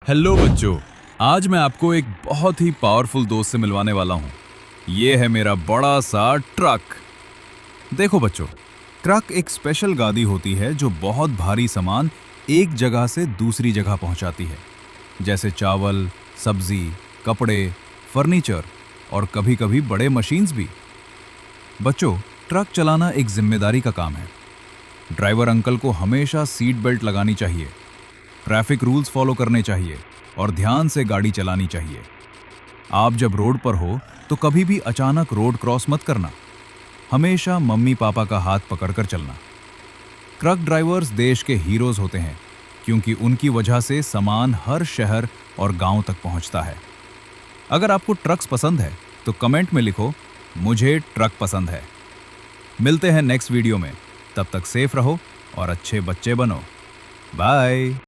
Hello बच्चों। आज मैं आपको एक बहुत ही पावरफुल दोस्त से मिलवाने वाला हूँ। ये है मेरा बड़ा सा ट्रक। देखो बच्चों, ट्रक एक स्पेशल गाड़ी होती है जो बहुत भारी सामान एक जगह से दूसरी जगह पहुंचाती है, जैसे चावल, सब्जी, कपड़े, फर्नीचर और कभी-कभी बड़े मशीन्स भी। बच्चों, ट्रक चलाना एक जिम्मेदारी का काम है। ड्राइवर अंकल को हमेशा सीट बेल्ट लगानी चाहिए, ट्रैफिक रूल्स फॉलो करने चाहिए और ध्यान से गाड़ी चलानी चाहिए। आप जब रोड पर हो तो कभी भी अचानक रोड क्रॉस मत करना। हमेशा मम्मी पापा का हाथ पकड़कर चलना। ट्रक ड्राइवर्स देश के हीरोज होते हैं, क्योंकि उनकी वजह से सामान हर शहर और गांव तक पहुंचता है। अगर आपको ट्रक्स पसंद है तो कमेंट में लिखो, मुझे ट्रक पसंद है। मिलते हैं नेक्स्ट वीडियो में। तब तक सेफ रहो और अच्छे बच्चे बनो। बाय।